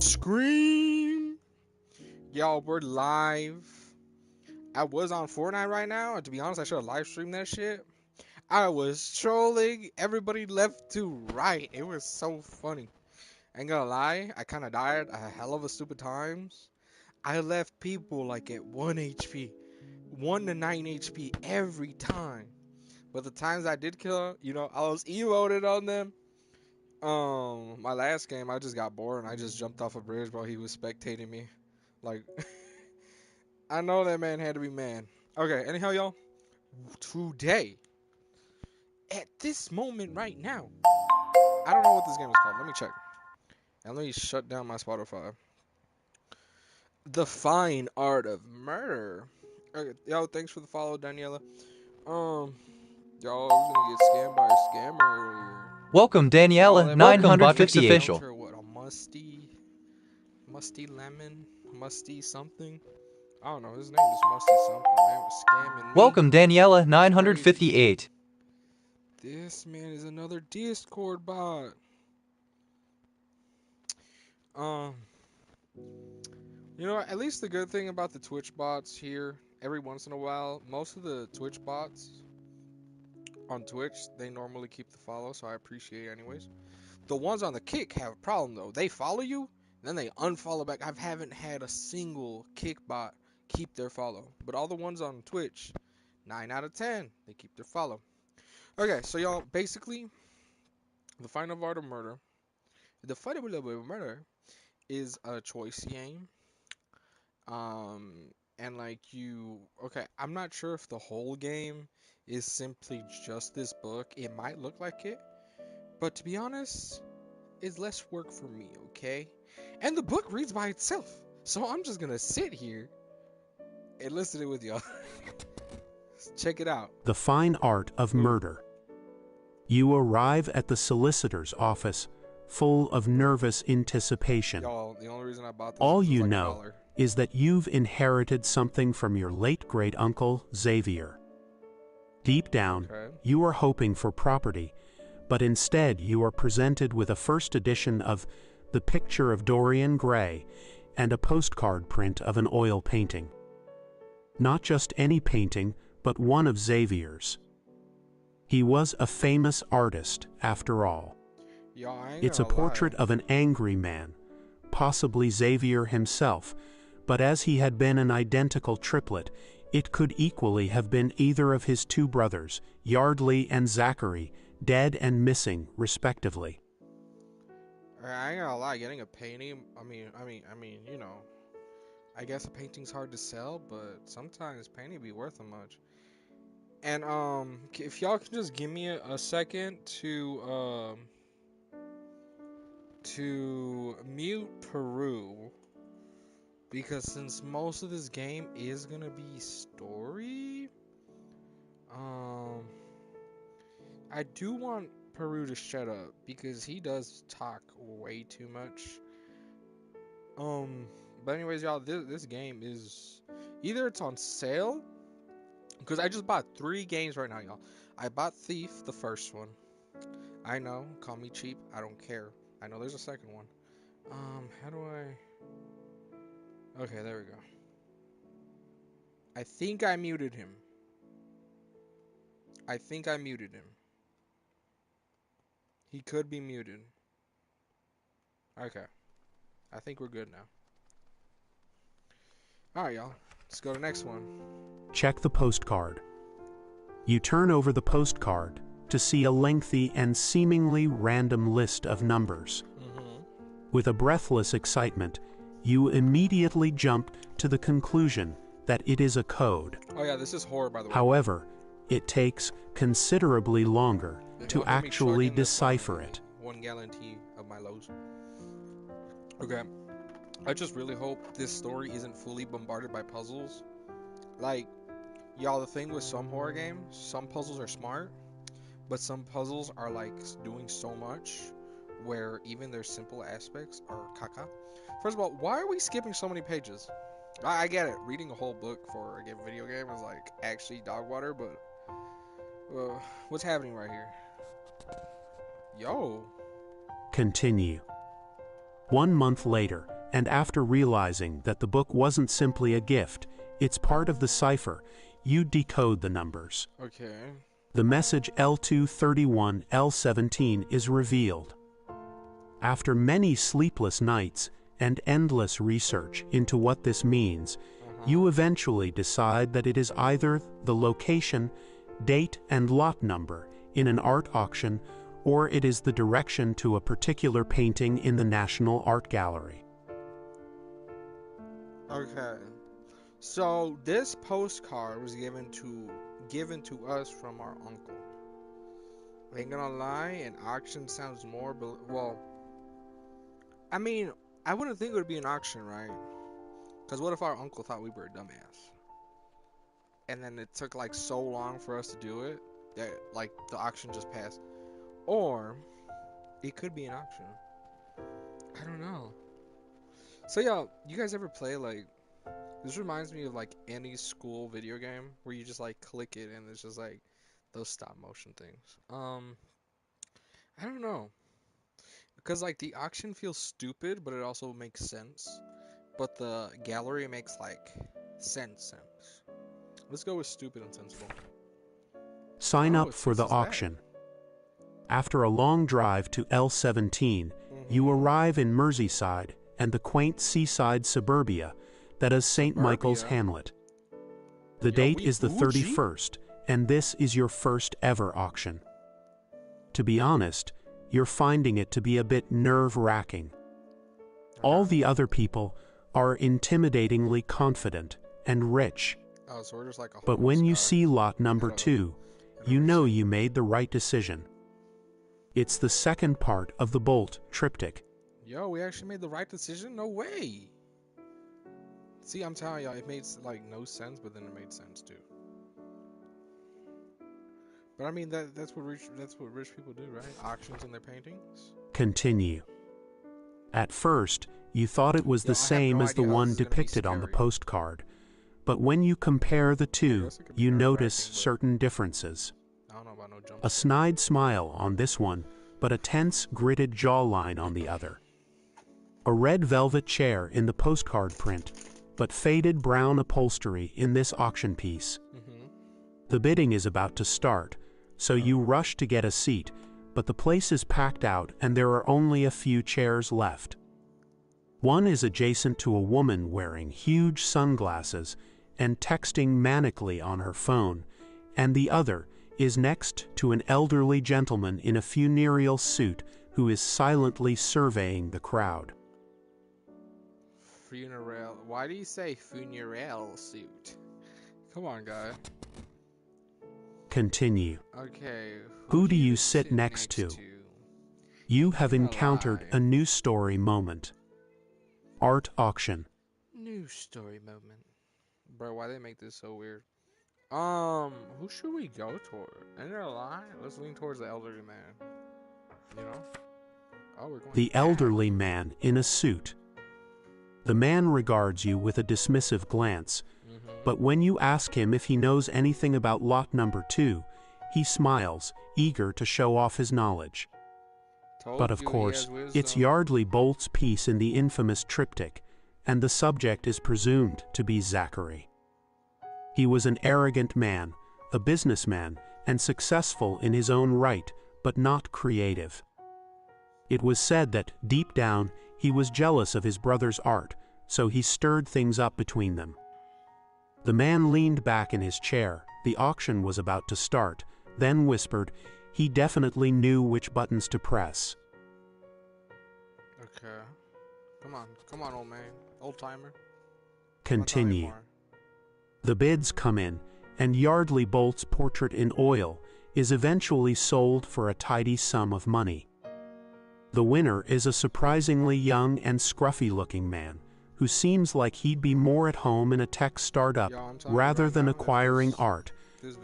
Scream! Y'all, we're live. I was on Fortnite right now, and to be honest, I should have live streamed that shit. I was trolling everybody left to right. It was so funny. Ain't gonna lie, I kinda died a hell of a stupid times. I left people like at 1 HP, 1 to 9 HP every time. But the times I did kill, I was emoted on them. My last game, I just got bored and I just jumped off a bridge while he was spectating me. Like, I know that man had to be mad. Okay, anyhow, y'all, today, at this moment right now, I don't know what this game is called. Let me check. And let me shut down my Spotify. The Fine Art of Murder. Okay, yo, thanks for the follow, Daniela. Y'all, I was gonna get scammed by a scammer earlier. Welcome, Daniela, 950 official. What, a musty lemon, musty something. I don't know. His name is Musty something. Man was scamming me. Welcome, Daniela, 958. This man is another Discord bot. At least the good thing about the Twitch bots here, every once in a while, most of the Twitch bots on Twitch, they normally keep the follow, so I appreciate it anyways. The ones on the Kick have a problem though. They follow you, then they unfollow back. I haven't had a single Kick bot keep their follow. But all the ones on Twitch, 9 out of 10, they keep their follow. Okay, so y'all, basically, the Final Art of Murder. The Final Art of Murder is a choice game. And okay, I'm not sure if the whole game is simply just this book. It might look like it, but to be honest, it's less work for me, okay? And the book reads by itself, so I'm just gonna sit here and listen to it with y'all. Check it out. The Fine Art of Murder. You arrive at the solicitor's office, full of nervous anticipation. Y'all, the only reason I bought this All you like know is that you've inherited something from your late great-uncle, Xavier. Deep down, you are hoping for property, but instead you are presented with a first edition of The Picture of Dorian Gray and a postcard print of an oil painting. Not just any painting, but one of Xavier's. He was a famous artist, after all. It's a portrait of an angry man, possibly Xavier himself, but as he had been an identical triplet, it could equally have been either of his two brothers, Yardley and Zachary, dead and missing, respectively. I ain't gonna lie, getting a painting, I guess a painting's hard to sell, but sometimes painting be worth a much. And, if y'all can just give me a second to mute Peru, because since most of this game is gonna be story, I do want Peru to shut up, because he does talk way too much. But anyways, y'all, this game is either it's on sale, because I just bought 3 games right now, y'all. I bought Thief, the first one. I know, call me cheap, I don't care. I know there's a second one. How do I... Okay, there we go. I think I muted him. He could be muted. Okay. I think we're good now. Alright, y'all. Let's go to the next one. Check the postcard. You turn over the postcard to see a lengthy and seemingly random list of numbers. With a breathless excitement, you immediately jump to the conclusion that it is a code. Oh yeah, this is horror, by the way. However, it takes considerably longer to actually decipher it. 1 gallon tea of my Lowe's. Okay. I just really hope this story isn't fully bombarded by puzzles. Like, y'all, the thing with some horror games, some puzzles are smart, but some puzzles are like doing so much where even their simple aspects are caca. First of all, why are we skipping so many pages? I get it, reading a whole book for a video game is like actually dog water, but what's happening right here? Yo. Continue. 1 month later, and after realizing that the book wasn't simply a gift, it's part of the cipher, you decode the numbers. Okay. The message L231L17 is revealed. After many sleepless nights and endless research into what this means, you eventually decide that it is either the location, date, and lot number in an art auction, or it is the direction to a particular painting in the National Art Gallery. Okay. So this postcard was given to us from our uncle. Ain't gonna lie, an auction sounds more well. I mean, I wouldn't think it would be an auction, right? Because what if our uncle thought we were a dumbass? And then it took like so long for us to do it that like the auction just passed. Or it could be an auction. I don't know. So yeah, you guys ever play like, this reminds me of like any school video game where you just like click it and it's just like those stop motion things. I don't know. Because like the auction feels stupid, but it also makes sense. But the gallery makes like sense. Let's go with stupid and sensible. Sign up for the auction. After a long drive to L17, you arrive in Merseyside and the quaint seaside suburbia that is St. Michael's Hamlet. The date is the 31st, and this is your first ever auction. To be honest, you're finding it to be a bit nerve-wracking. All the other people are intimidatingly confident and rich. So we're just like a but when you see lot number 2, you know you made the right decision. It's the second part of the Bolt triptych. Yo, we actually made the right decision? No way! See, I'm telling y'all, it made like no sense, but then it made sense too. But I mean, that's what rich people do, right? Auctions in their paintings? Continue. At first, you thought it was the same as the one depicted on the postcard, but when you compare the two, you notice certain differences. I don't know about no jump. A snide smile on this one, but a tense, gritted jawline on the other. A red velvet chair in the postcard print, but faded brown upholstery in this auction piece. The bidding is about to start, so you rush to get a seat, but the place is packed out and there are only a few chairs left. One is adjacent to a woman wearing huge sunglasses and texting manically on her phone, and the other is next to an elderly gentleman in a funereal suit who is silently surveying the crowd. Funeral. Why do you say funereal suit? Come on, guy. Continue. Okay. Who do you sit next to? You have encountered a news story moment. Art auction. News story moment. Bro, why they make this so weird? Who should we go toward? Ain't gonna lie, let's lean towards the elderly man. You know? Oh, we're going The elderly man in a suit. The man regards you with a dismissive glance, but when you ask him if he knows anything about lot number 2, he smiles, eager to show off his knowledge. But of course, it's Yardley Bolt's piece in the infamous triptych, and the subject is presumed to be Zachary. He was an arrogant man, a businessman, and successful in his own right, but not creative. It was said that, deep down, he was jealous of his brother's art, so he stirred things up between them. The man leaned back in his chair, the auction was about to start, then whispered, he definitely knew which buttons to press. Okay. Come on, old man. Old timer. Continue. The bids come in, and Yardley Bolt's portrait in oil is eventually sold for a tidy sum of money. The winner is a surprisingly young and scruffy-looking man, who seems like he'd be more at home in a tech startup rather than acquiring art,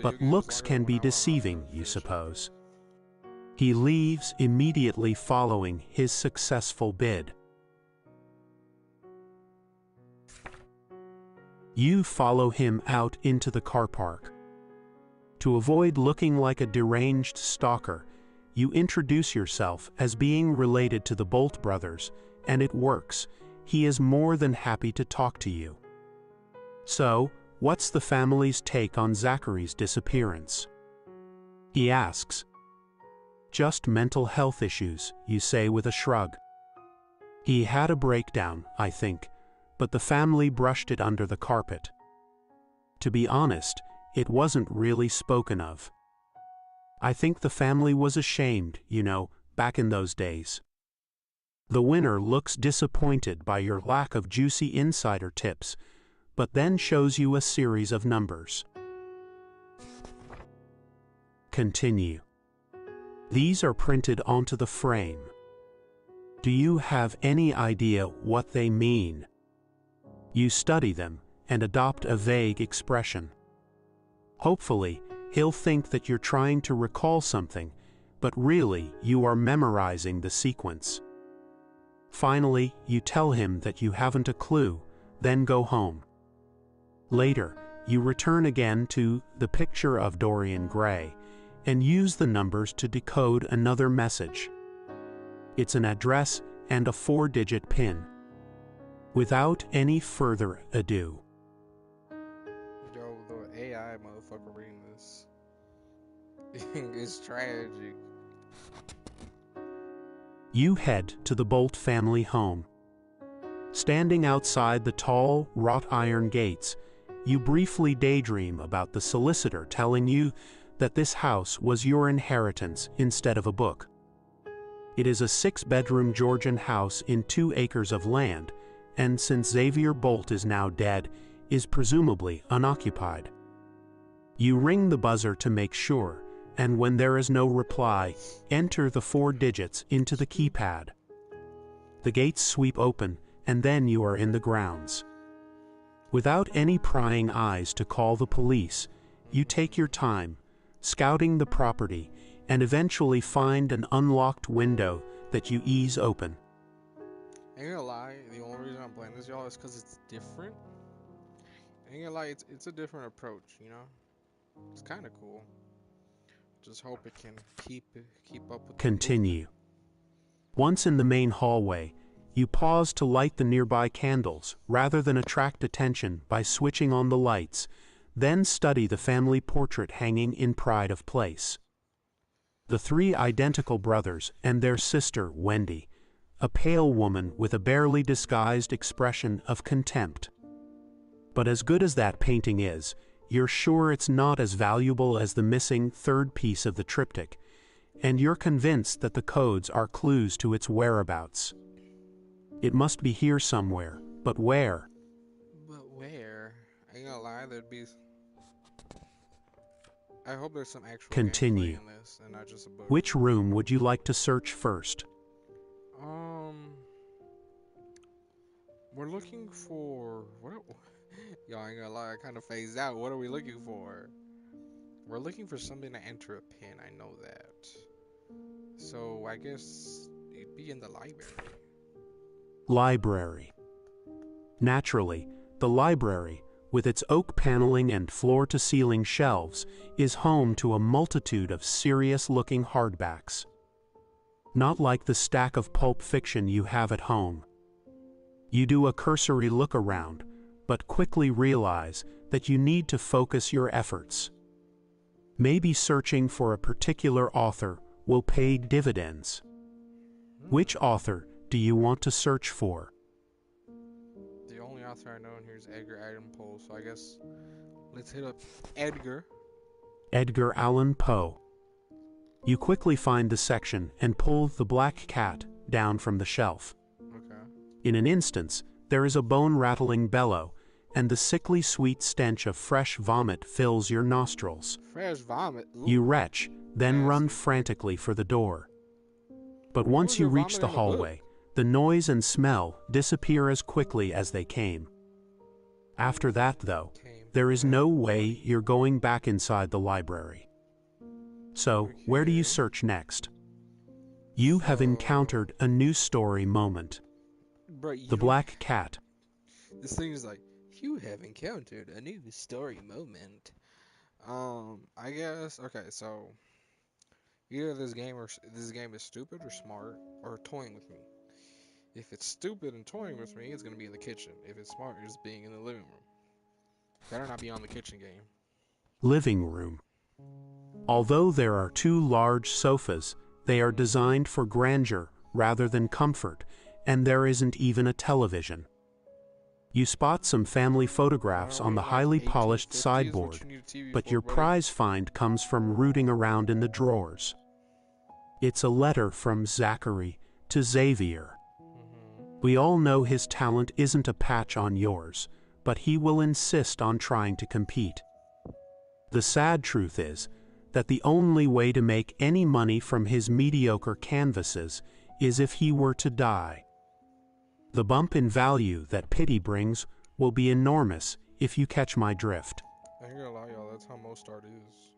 but looks can be deceiving, you suppose. He leaves immediately following his successful bid. You follow him out into the car park. To avoid looking like a deranged stalker, you introduce yourself as being related to the Bolt brothers and it works, he is more than happy to talk to you. So, what's the family's take on Zachary's disappearance? He asks. Just mental health issues, you say with a shrug. He had a breakdown, I think, but the family brushed it under the carpet. To be honest, it wasn't really spoken of. I think the family was ashamed, back in those days. The winner looks disappointed by your lack of juicy insider tips, but then shows you a series of numbers. Continue. These are printed onto the frame. Do you have any idea what they mean? You study them and adopt a vague expression. Hopefully, he'll think that you're trying to recall something, but really you are memorizing the sequence. Finally, you tell him that you haven't a clue, then go home. Later, you return again to the picture of Dorian Gray and use the numbers to decode another message. It's an address and a 4-digit PIN. Without any further ado. Yo, the AI motherfucker reading this is tragic. You head to the Bolt family home. Standing outside the tall, wrought iron gates, you briefly daydream about the solicitor telling you that this house was your inheritance instead of a book. It is a 6-bedroom Georgian house in 2 acres of land, and since Xavier Bolt is now dead, is presumably unoccupied. You ring the buzzer to make sure, and when there is no reply, enter the 4 digits into the keypad. The gates sweep open, and then you are in the grounds. Without any prying eyes to call the police, you take your time, scouting the property, and eventually find an unlocked window that you ease open. Ain't gonna lie, the only reason I'm playing this, y'all, is because it's different. Ain't gonna lie, it's a different approach, It's kind of cool. Just hope it can keep up with. Continue. Once in the main hallway, you pause to light the nearby candles rather than attract attention by switching on the lights, then study the family portrait hanging in pride of place. The 3 identical brothers and their sister, Wendy, a pale woman with a barely disguised expression of contempt. But as good as that painting is, you're sure it's not as valuable as the missing 3rd piece of the triptych, and you're convinced that the codes are clues to its whereabouts. It must be here somewhere, but where? But where? I ain't gonna lie, there'd be. I hope there's some actual Continue. gameplay in this, and not just a book. Which room would you like to search first? We're looking for what? Y'all ain't gonna lie, I kind of phased out. What are we looking for? We're looking for something to enter a pin. I know that. So I guess it'd be in the library. Library. Naturally, the library, with its oak paneling and floor-to-ceiling shelves, is home to a multitude of serious-looking hardbacks. Not like the stack of pulp fiction you have at home. You do a cursory look around, but quickly realize that you need to focus your efforts. Maybe searching for a particular author will pay dividends. Which author do you want to search for? The only author I know in here is Edgar Allan Poe, so I guess let's hit up Edgar. Edgar Allan Poe. You quickly find the section and pull the black cat down from the shelf. Okay. In an instant, there is a bone-rattling bellow, and the sickly sweet stench of fresh vomit fills your nostrils. Fresh vomit? Ooh. You retch, then Nasty. run frantically for the door. But What once was you there reach vomit the in the book? hallway, the noise and smell disappear as quickly as they came. After that, though, there is no way you're going back inside the library. So, where do you search next? You have encountered a new story moment. Bro, The black cat. This thing is like, you have encountered a new story moment. I guess, okay, so either this game is stupid or smart or toying with me. If it's stupid and toying with me, it's gonna be in the kitchen. If it's smart, it's being in the living room. Better not be on the kitchen game. Living room. Although there are 2 large sofas, they are designed for grandeur rather than comfort, and there isn't even a television. You spot some family photographs on the highly polished sideboard, but your prize find comes from rooting around in the drawers. It's a letter from Zachary to Xavier. We all know his talent isn't a patch on yours, but he will insist on trying to compete. The sad truth is that the only way to make any money from his mediocre canvases is if he were to die. The bump in value that pity brings will be enormous if you catch my drift. I ain't gonna lie, y'all, that's how most art is.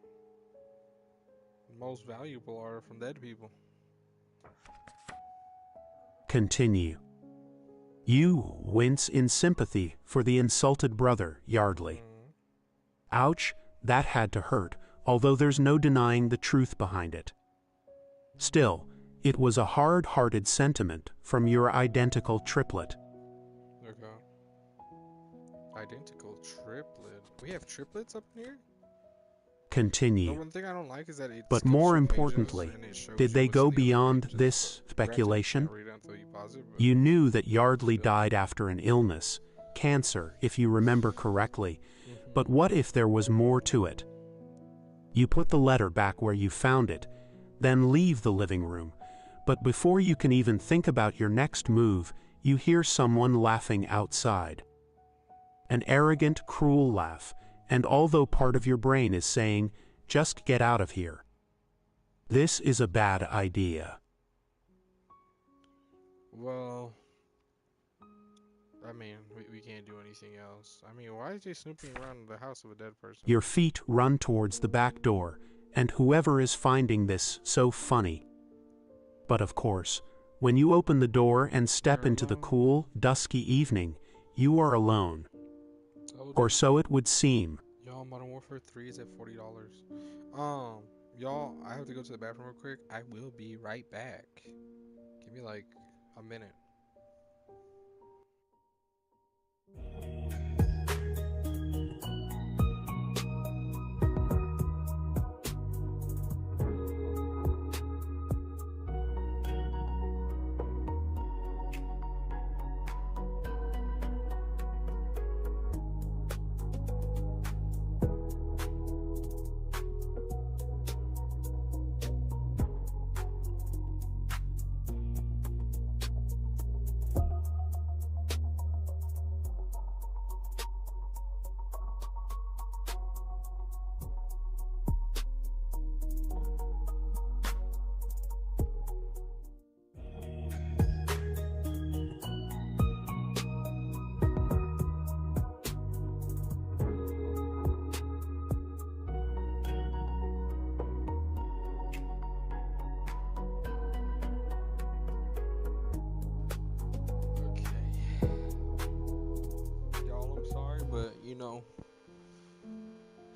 Most valuable are from dead people. Continue. You wince in sympathy for the insulted brother, Yardley. Ouch, that had to hurt, although there's no denying the truth behind it. Still, it was a hard-hearted sentiment from your identical triplet. Okay. Identical triplet. We have triplets up here? Continue. The one thing I don't like is that it But more importantly, did they go beyond this speculation? You knew that Yardley died after an illness, cancer, if you remember correctly, but what if there was more to it? You put the letter back where you found it, then leave the living room, but before you can even think about your next move, you hear someone laughing outside. An arrogant, cruel laugh, and although part of your brain is saying, just get out of here, this is a bad idea. Well, I mean, we can't do anything else. I mean, why is he snooping around the house of a dead person? Your feet run towards the back door, and whoever is finding this so funny. But of course, when you open the door and step into the cool, dusky evening, you are alone. Or so it would seem. Y'all, Modern Warfare 3 is at $40. Y'all, I have to go to the bathroom real quick. I will be right back. Give me like a minute.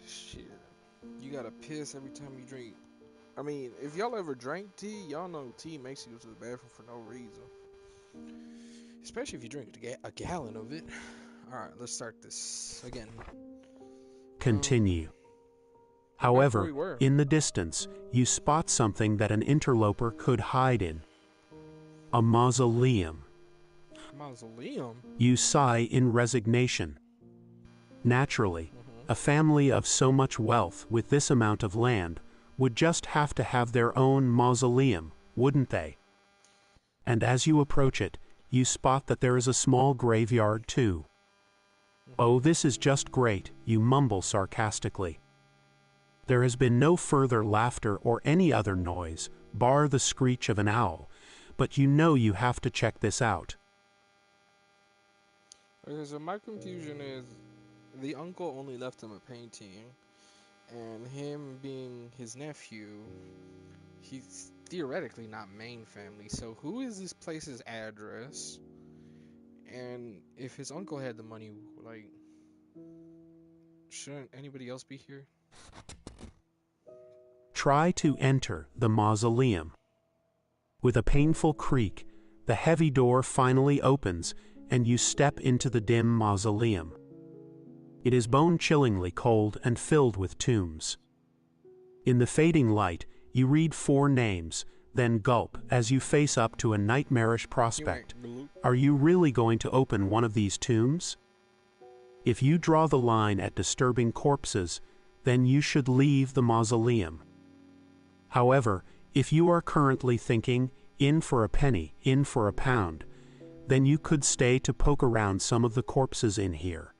Shit, you gotta piss every time you drink. I mean, if y'all ever drank tea, y'all know tea makes you go to the bathroom for no reason. Especially if you drink a gallon of it. Alright, let's start this again. Continue. However, in the distance, you spot something that an interloper could hide in. A mausoleum. Mausoleum? You sigh in resignation. Naturally, a family of so much wealth with this amount of land would just have to have their own mausoleum, wouldn't they? And as you approach it, you spot that there is a small graveyard too. Oh, this is just great, you mumble sarcastically. There has been no further laughter or any other noise, bar the screech of an owl, but you know you have to check this out. Okay, so my confusion is, the uncle only left him a painting, and him being his nephew, he's theoretically not main family, so who is this place's address? And if his uncle had the money, like, shouldn't anybody else be here? Try to enter the mausoleum. With a painful creak, the heavy door finally opens and you step into the dim mausoleum. It is bone-chillingly cold and filled with tombs. In the fading light, you read 4 names, then gulp as you face up to a nightmarish prospect. Are you really going to open one of these tombs? If you draw the line at disturbing corpses, then you should leave the mausoleum. However, if you are currently thinking, in for a penny, in for a pound, then you could stay to poke around some of the corpses in here.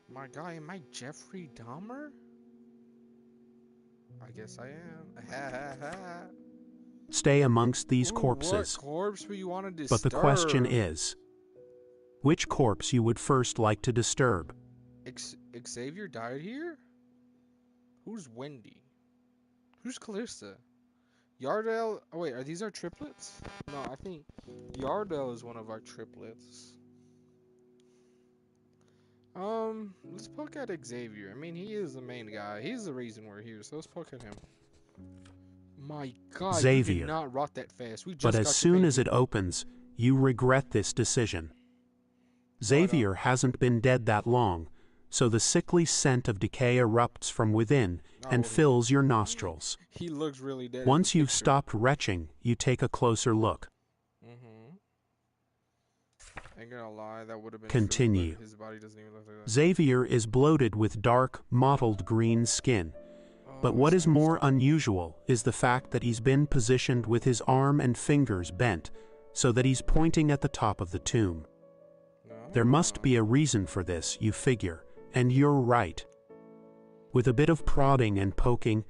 My guy, am I Jeffrey Dahmer? I guess I am. Stay amongst these corpses. What corpse would you want to disturb? But the question is, which corpse you would first like to disturb? Xavier died here? Who's Wendy? Who's Calista? Yardell? Oh wait, are these our triplets? No, I think Yardell is one of our triplets. Let's poke at Xavier. I mean, he is the main guy. He's the reason we're here, so let's poke at him. My God, Xavier. you did not rot that fast. We just But got as your soon baby. as it opens, you regret this decision. Xavier hasn't been dead that long, so the sickly scent of decay erupts from within and fills your nostrils. He looks really dead. Once you've stopped retching, you take a closer look. Ain't gonna lie, that would have been Continue. true, but his body doesn't even look like that. Xavier is bloated with dark, mottled green skin. But what is more unusual is the fact that he's been positioned with his arm and fingers bent, so that he's pointing at the top of the tomb. There must be a reason for this, you figure, and you're right. With a bit of prodding and poking,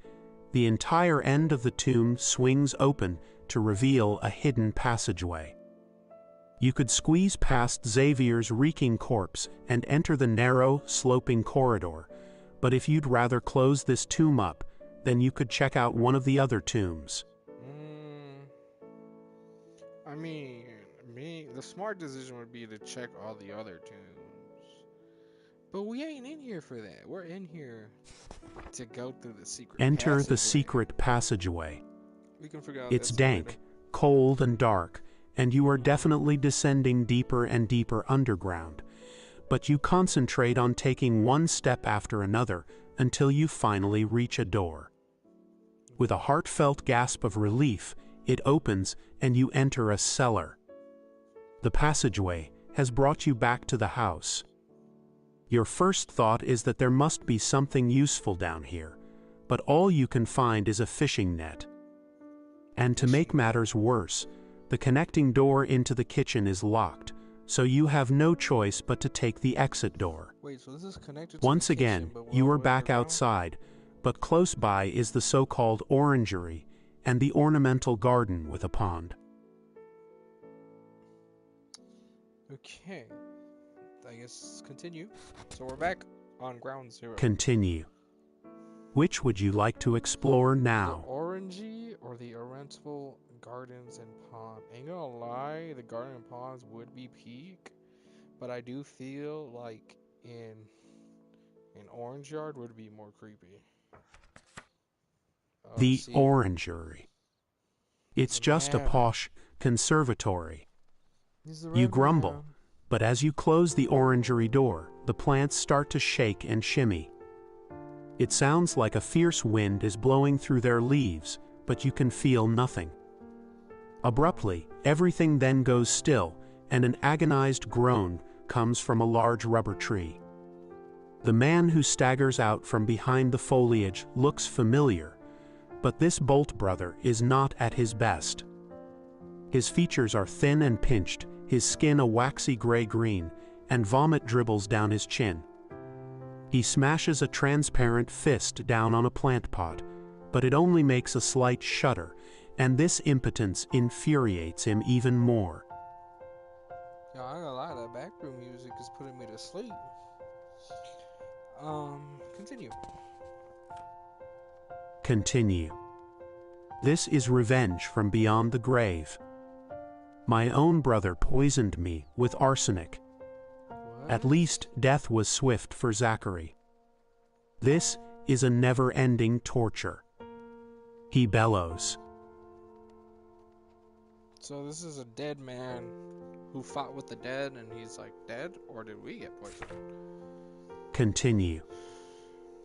the entire end of the tomb swings open to reveal a hidden passageway. You could squeeze past Xavier's reeking corpse and enter the narrow, sloping corridor, but if you'd rather close this tomb up, then you could check out one of the other tombs. I mean, the smart decision would be to check all the other tombs. But we ain't in here for that. We're in here to go through the secret Enter passageway. the secret passageway. We can figure out It's that dank, cold, and dark, and you are definitely descending deeper and deeper underground. But you concentrate on taking one step after another until you finally reach a door. With a heartfelt gasp of relief, it opens and you enter a cellar. The passageway has brought you back to the house. Your first thought is that there must be something useful down here, but all you can find is a fishing net. And to make matters worse, the connecting door into the kitchen is locked, so you have no choice but to take the exit door. Wait, so this is connected to Once the kitchen, again, but you we're are back underground? outside, but close by is the so-called orangery and the ornamental garden with a pond. Okay. I guess continue. So we're back on ground zero. Continue. Which would you like to explore now? The orangey or the oriental gardens and pond? Ain't gonna lie, the garden and ponds would be peak, but I do feel like an orange yard would be more creepy. The See? orangery. It's just a Man. posh conservatory. He's the You red grumble, man. but as you close the orangery door, the plants start to shake and shimmy. It sounds like a fierce wind is blowing through their leaves, but you can feel nothing. Abruptly, everything then goes still, and an agonized groan comes from a large rubber tree. The man who staggers out from behind the foliage looks familiar, but this Bolt brother is not at his best. His features are thin and pinched, his skin a waxy gray-green, and vomit dribbles down his chin. He smashes a transparent fist down on a plant pot, but it only makes a slight shudder, and this impotence infuriates him even more. Yo, I ain't gonna lie, that background music is putting me to sleep. Continue. Continue. This is revenge from beyond the grave. My own brother poisoned me with arsenic. What? At least death was swift for Zachary. This is a never-ending torture. He bellows. So this is a dead man who fought with the dead, and he's like dead, or did we get poisoned? Continue.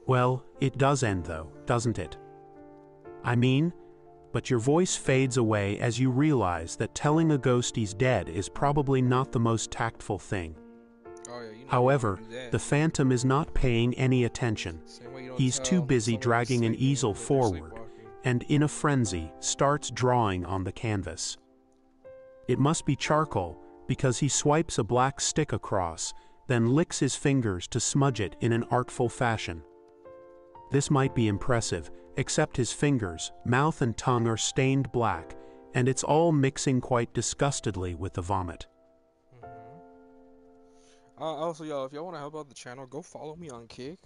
Well, it does end though, doesn't it? I mean, but your voice fades away as you realize that telling a ghost he's dead is probably not the most tactful thing. Oh, yeah, you know. However, the phantom is not paying any attention. He's too busy dragging an easel forward, and in a frenzy, starts drawing on the canvas. It must be charcoal, because he swipes a black stick across, then licks his fingers to smudge it in an artful fashion. This might be impressive, except his fingers, mouth and tongue are stained black, and it's all mixing quite disgustedly with the vomit. Also, y'all, if y'all want to help out the channel, go follow me on Kick.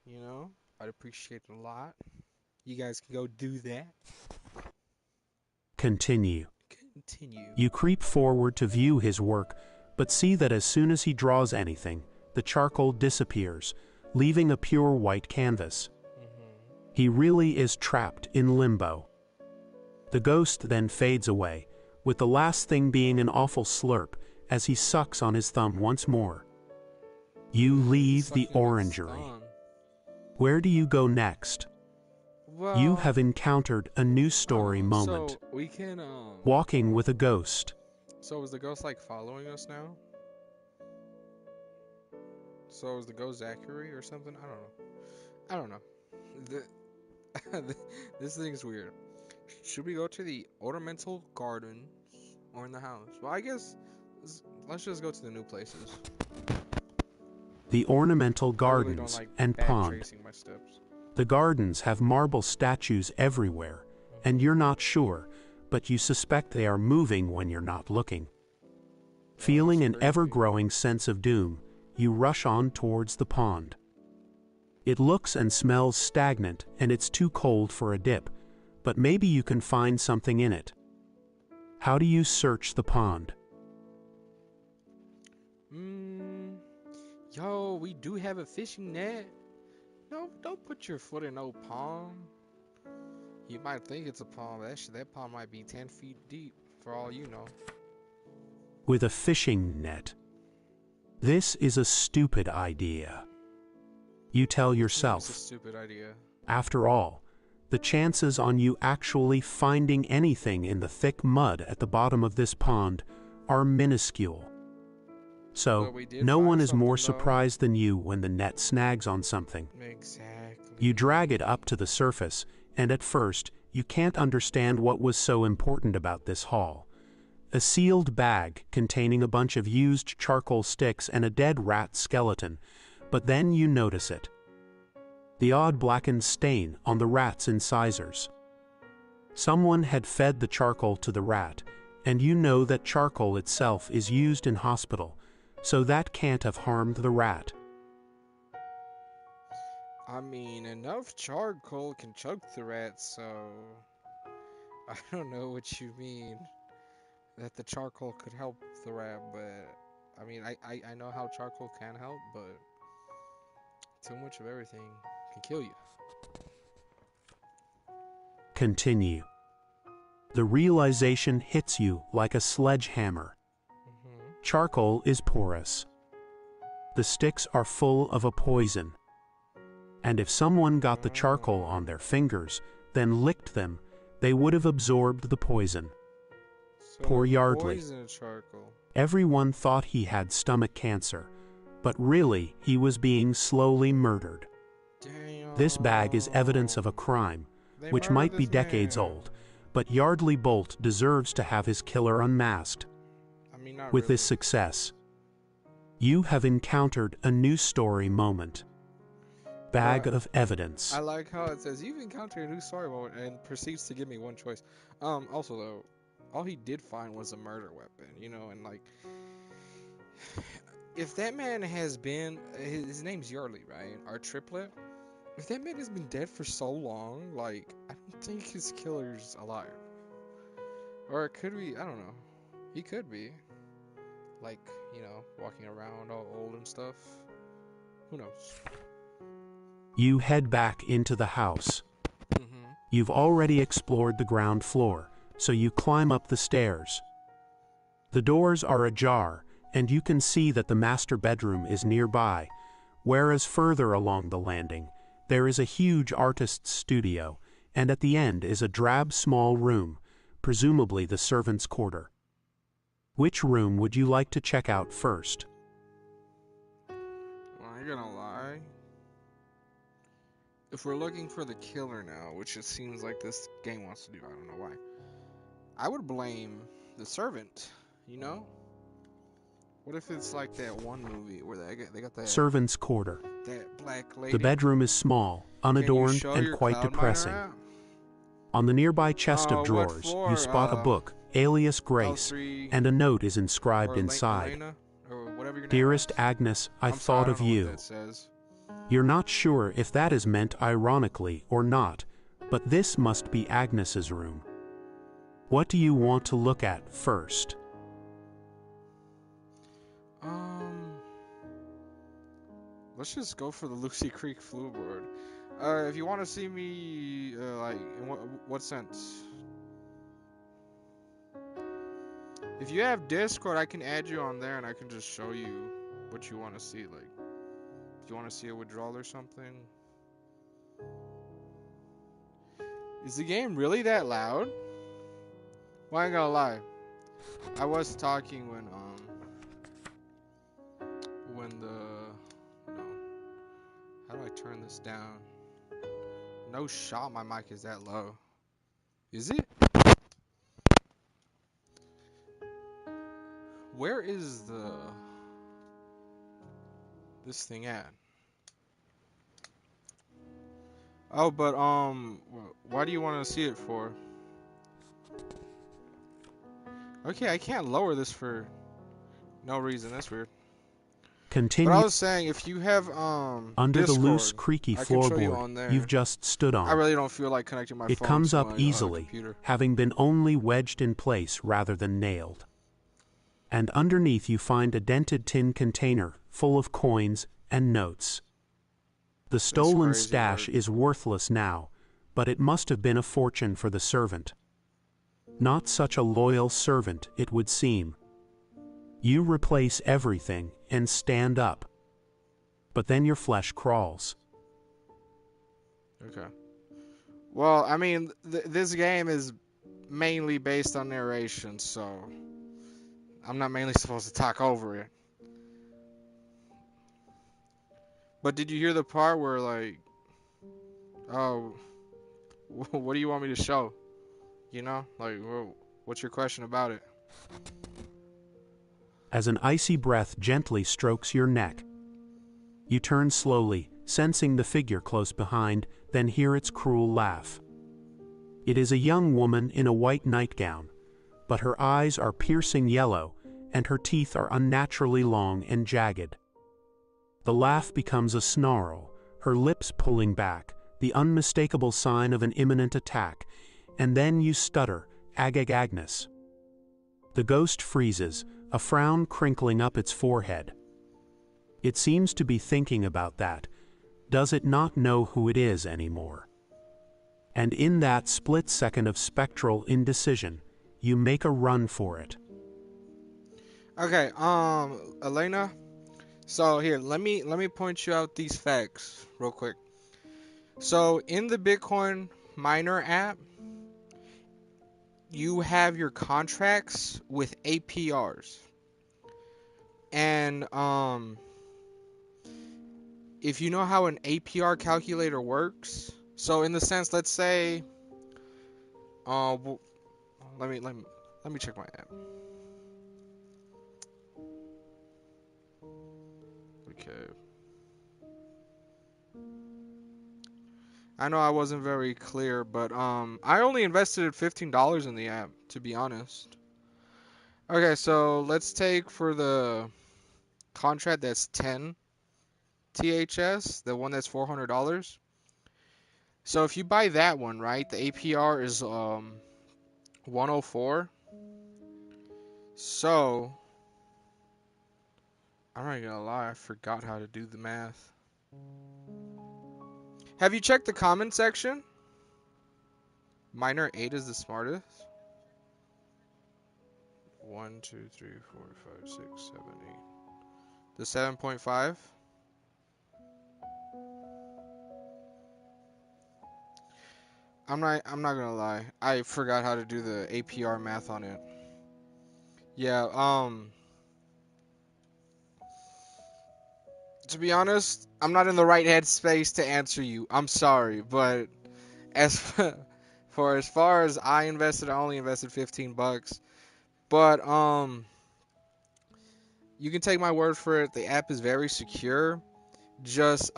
You know, I'd appreciate it a lot. You guys can go do that. Continue. Continue. You creep forward to view his work, but see that as soon as he draws anything, the charcoal disappears, leaving a pure white canvas. He really is trapped in limbo. The ghost then fades away, with the last thing being an awful slurp as he sucks on his thumb once more. You leave the orangery. Where do you go next? Well, You have encountered a new story moment. So we can Walking with a ghost. So is the ghost like following us now? So is the ghost Zachary or something? I don't know. This thing's weird. Should we go to the ornamental gardens or in the house? Well, I guess let's just go to the new places. The ornamental I really gardens don't like and bad pond. tracing my steps. The gardens have marble statues everywhere, and you're not sure, but you suspect they are moving when you're not looking. Feeling an ever-growing sense of doom, you rush on towards the pond. It looks and smells stagnant, and it's too cold for a dip, but maybe you can find something in it. How do you search the pond? Yo, we do have a fishing net. No, don't put your foot in no pond. You might think it's a pond, but that pond might be 10 feet deep, for all you know. With a fishing net. This is a stupid idea. You tell yourself. It's a stupid idea. After all, the chances on you actually finding anything in the thick mud at the bottom of this pond are minuscule. So, no one is more surprised than you when the net snags on something. Exactly. You drag it up to the surface, and at first, you can't understand what was so important about this haul. A sealed bag containing a bunch of used charcoal sticks and a dead rat skeleton, but then you notice it. The odd blackened stain on the rat's incisors. Someone had fed the charcoal to the rat, and you know that charcoal itself is used in hospital, so that can't have harmed the rat. I mean, enough charcoal can choke the rat, so I don't know what you mean that the charcoal could help the rat, but I mean, I know how charcoal can help, but too much of everything can kill you. Continue. The realization hits you like a sledgehammer. Charcoal is porous. The sticks are full of a poison. And if someone got the charcoal on their fingers, then licked them, they would have absorbed the poison. So Poor Yardley. poison charcoal. Everyone thought he had stomach cancer, but really he was being slowly murdered. Damn. This bag is evidence of a crime, They which murdered might be this decades man. old, but Yardley Bolt deserves to have his killer unmasked. I mean, not With really. this success, you have encountered a new story moment. Bag of evidence. I like how it says you've encountered a new story moment and proceeds to give me one choice. Also though, all he did find was a murder weapon, you know, and like, if that man has been, his name's Yardley, right? Our triplet. If that man has been dead for so long, like, I don't think his killer's alive. Or it could be, I don't know. He could be. Like, you know, walking around all old and stuff. Who knows? You head back into the house. You've already explored the ground floor, so you climb up the stairs. The doors are ajar, and you can see that the master bedroom is nearby, whereas further along the landing, there is a huge artist's studio, and at the end is a drab small room, presumably the servants' quarter. Which room would you like to check out first? Well, I ain't gonna lie. If we're looking for the killer now, which it seems like this game wants to do, I don't know why, I would blame the servant, you know? What if it's like that one movie where they got that Servants' quarter. that black lady? The bedroom is small, unadorned, and quite depressing. On the nearby chest of drawers, you spot a book, alias Grace, L3, and a note is inscribed inside. Elena, or whatever your name Dearest is. Agnes, I I'm thought sorry, of I don't know you. what that says. You're not sure if that is meant ironically or not, but this must be Agnes's room. What do you want to look at first? Let's just go for the Lucy Creek floorboard. If you want to see me, like, in what sense? If you have Discord, I can add you on there and I can just show you what you want to see. Like, if you want to see a withdrawal or something. Is the game really that loud? Well, I ain't gonna lie. I was talking when how do I turn this down? No shot my mic is that low. Is it? Where is this thing at? Oh, but why do you want to see it for? Okay, I can't lower this for no reason. That's weird. Continue. But I was saying, if you have under Discord, the loose, creaky floorboard you've just stood on. I really don't feel like connecting my phone. It comes to up my, easily, computer. having been only wedged in place rather than nailed. And underneath you find a dented tin container full of coins and notes. The stolen stash is worthless now, but it must have been a fortune for the servant. Not such a loyal servant, it would seem. You replace everything and stand up. But then your flesh crawls. Okay. Well, I mean, this game is mainly based on narration, so I'm not mainly supposed to talk over it. But did you hear the part where, like, oh, what do you want me to show? You know? Like, what's your question about it? As an icy breath gently strokes your neck, you turn slowly, sensing the figure close behind, then hear its cruel laugh. It is a young woman in a white nightgown, but her eyes are piercing yellow, and her teeth are unnaturally long and jagged. The laugh becomes a snarl, her lips pulling back, the unmistakable sign of an imminent attack, and then you stutter, Agnes. The ghost freezes, a frown crinkling up its forehead. It seems to be thinking about that. Does it not know who it is anymore? And in that split second of spectral indecision, you make a run for it. Okay, Elena. So here, let me point you out these facts real quick. So in the Bitcoin miner app, you have your contracts with APRs. And if you know how an APR calculator works, so in the sense, let's say let me check my app. Okay. I know I wasn't very clear, but I only invested $15 in the app, to be honest. Okay, so let's take for the contract that's 10 THS, the one that's $400. So if you buy that one, right, the APR is 104. So I'm not gonna lie, I forgot how to do the math. Have you checked the comment section? Miner 8 is the smartest. 1, 2, 3, 4, 5, 6, 7, 8. The 7.5. I'm not gonna lie. I forgot how to do the APR math on it. Yeah, to be honest, I'm not in the right headspace to answer you. I'm sorry, but as for as far as I invested, I only invested $15. But you can take my word for it. The app is very secure. Just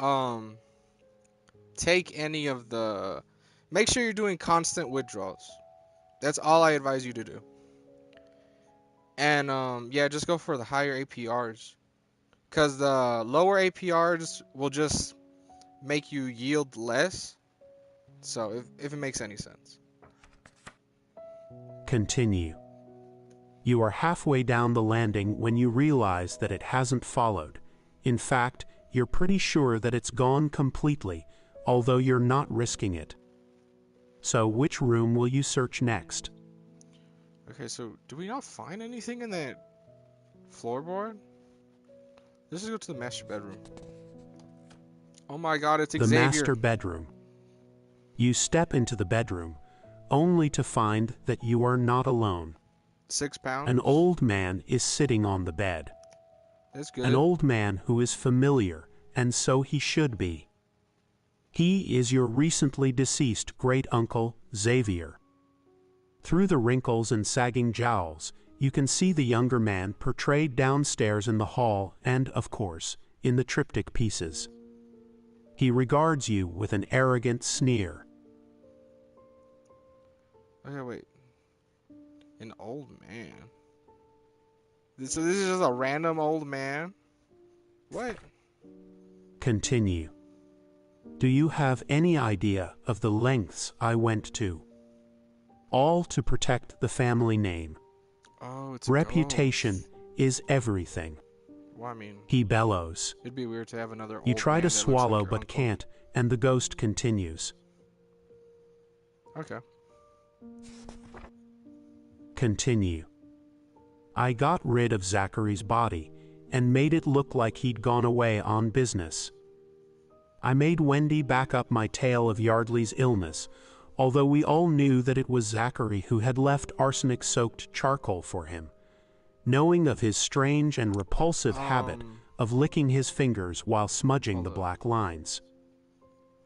take any of the. Make sure you're doing constant withdrawals. That's all I advise you to do. And yeah, just go for the higher APRs. Because the lower APRs will just make you yield less. So, if it makes any sense. Continue. You are halfway down the landing when you realize that it hasn't followed. In fact, you're pretty sure that it's gone completely, although you're not risking it. So, which room will you search next? Okay, so do we not find anything in that floorboard? Let's just go to the master bedroom. Oh my god, it's Xavier. The master bedroom. You step into the bedroom, only to find that you are not alone. 6 pounds? An old man is sitting on the bed. That's good. An old man who is familiar, and so he should be. He is your recently deceased great-uncle, Xavier. Through the wrinkles and sagging jowls, you can see the younger man portrayed downstairs in the hall and, of course, in the triptych pieces. He regards you with an arrogant sneer. Okay, wait. An old man? So this is just a random old man? What? Continue. Do you have any idea of the lengths I went to? All to protect the family name. Oh, it's a Reputation ghost. is everything. Well, I mean, He bellows. it'd be weird to have another old You try man to that looks swallow like your but uncle. can't, and the ghost continues. Okay. Continue. I got rid of Zachary's body and made it look like he'd gone away on business. I made Wendy back up my tale of Yardley's illness, although we all knew that it was Zachary who had left arsenic-soaked charcoal for him, knowing of his strange and repulsive habit of licking his fingers while smudging the black lines.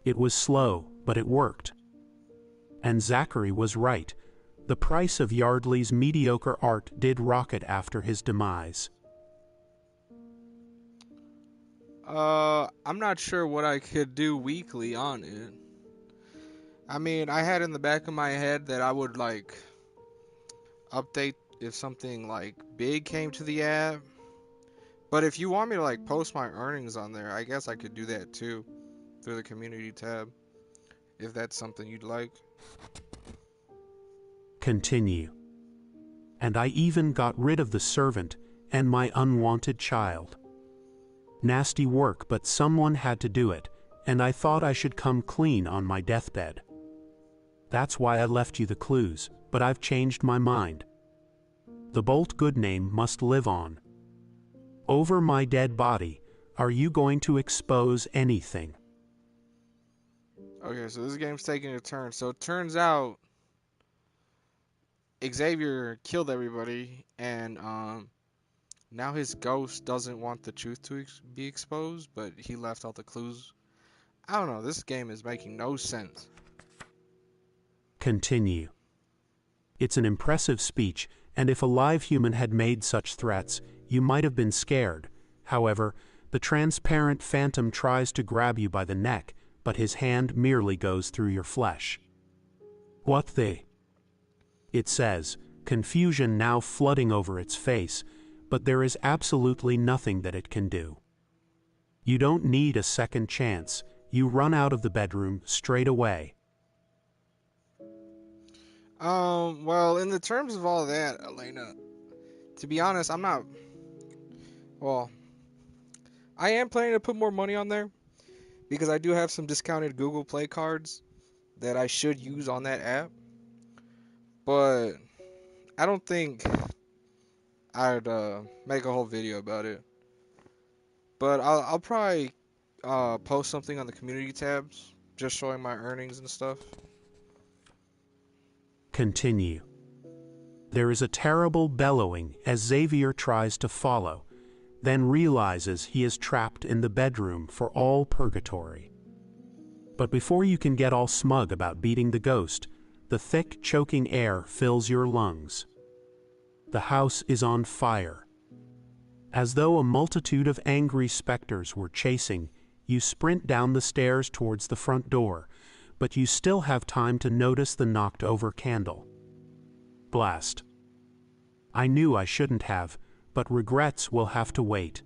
It was slow, but it worked. And Zachary was right. The price of Yardley's mediocre art did rocket after his demise. I'm not sure what I could do weekly on it. I mean, I had in the back of my head that I would, like, update if something, like, big came to the app. But if you want me to, like, post my earnings on there, I guess I could do that, too, through the community tab, if that's something you'd like. Continue. And I even got rid of the servant and my unwanted child. Nasty work, but someone had to do it, and I thought I should come clean on my deathbed. That's why I left you the clues, but I've changed my mind. The Bolt good name must live on. Over my dead body, are you going to expose anything? Okay, so this game's taking a turn. So it turns out Xavier killed everybody, and now his ghost doesn't want the truth to be exposed, but he left all the clues. I don't know, this game is making no sense. Continue. It's an impressive speech, and if a live human had made such threats, you might have been scared. However, the transparent phantom tries to grab you by the neck, but his hand merely goes through your flesh. What the? It says, confusion now flooding over its face, but there is absolutely nothing that it can do. You don't need a second chance. You run out of the bedroom straight away. Well, in the terms of all that, Elena, to be honest, well, I am planning to put more money on there because I do have some discounted Google Play cards that I should use on that app. But I don't think I'd make a whole video about it. But I'll probably post something on the community tabs, just showing my earnings and stuff. Continue. There is a terrible bellowing as Xavier tries to follow, then realizes he is trapped in the bedroom for all purgatory. But before you can get all smug about beating the ghost, the thick, choking air fills your lungs. The house is on fire. As though a multitude of angry specters were chasing, you sprint down the stairs towards the front door, but you still have time to notice the knocked-over candle. Blast. I knew I shouldn't have, but regrets will have to wait.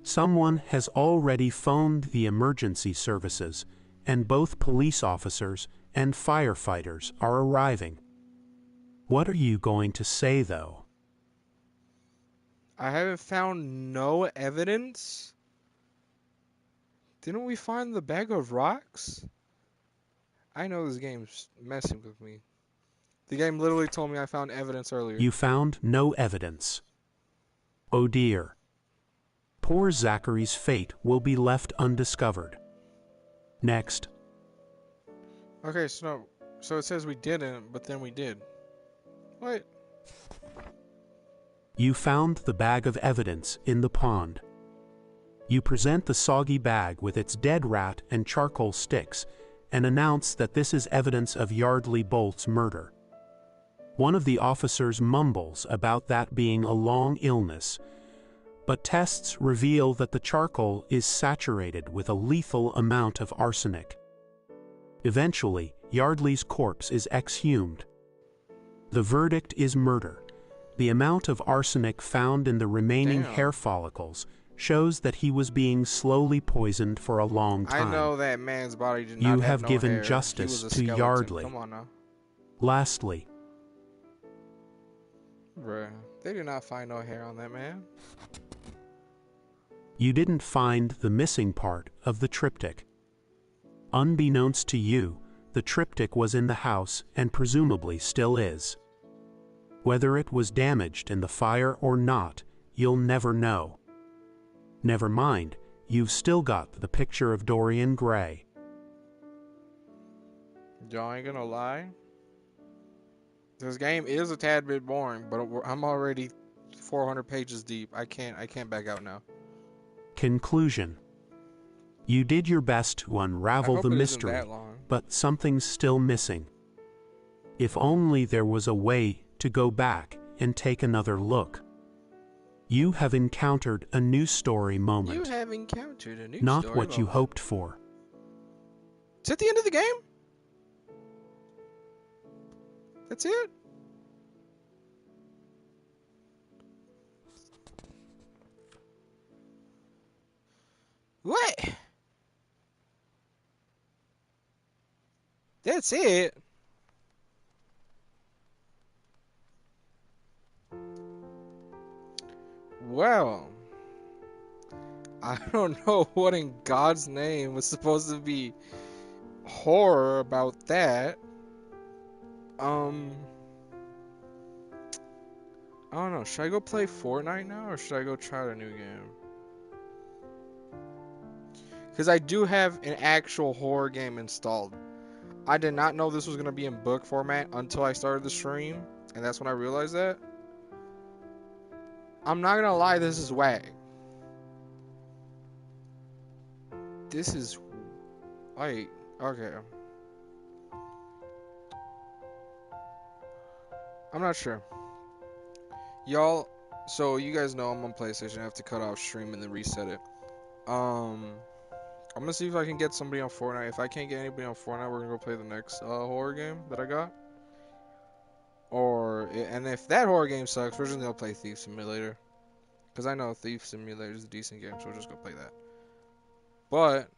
Someone has already phoned the emergency services, and both police officers and firefighters are arriving. What are you going to say, though? I haven't found no evidence. Didn't we find the bag of rocks? I know this game's messing with me. The game literally told me I found evidence earlier. You found no evidence. Oh dear. Poor Zachary's fate will be left undiscovered. Next. Okay, so it says we didn't, but then we did. What? You found the bag of evidence in the pond. You present the soggy bag with its dead rat and charcoal sticks and announce that this is evidence of Yardley Bolt's murder. One of the officers mumbles about that being a long illness, but tests reveal that the charcoal is saturated with a lethal amount of arsenic. Eventually, Yardley's corpse is exhumed. The verdict is murder. The amount of arsenic found in the remaining hair follicles shows that he was being slowly poisoned for a long time. I know that man's body did not You have have no given hair. justice He was a to skeleton. Yardley. Come on now. Lastly, Bruh, they did not find no hair on that man. you didn't find the missing part of the triptych. Unbeknownst to you, the triptych was in the house and presumably still is. Whether it was damaged in the fire or not, you'll never know. Never mind, you've still got the picture of Dorian Gray. Y'all ain't gonna lie. This game is a tad bit boring, but I'm already 400 pages deep. I can't back out now. Conclusion. You did your best to unravel the mystery, but something's still missing. If only there was a way to go back and take another look. You have encountered a new story moment. You have encountered a new Not story what you moment. hoped for. Is that the end of the game? That's it? What? That's it? Well, I don't know what in God's name was supposed to be horror about that. I don't know. Should I go play Fortnite now, or should I go try a new game? Because I do have an actual horror game installed. I did not know this was going to be in book format until I started the stream, and that's when I realized that. I'm not going to lie, this is whack. This is... Like, okay. I'm not sure. Y'all, so you guys know I'm on PlayStation. I have to cut off stream and then reset it. I'm gonna see if I can get somebody on Fortnite. If I can't get anybody on Fortnite, we're gonna go play the next horror game that I got. And if that horror game sucks, we're just gonna play Thief Simulator. Because I know Thief Simulator is a decent game, so we'll just go play that. But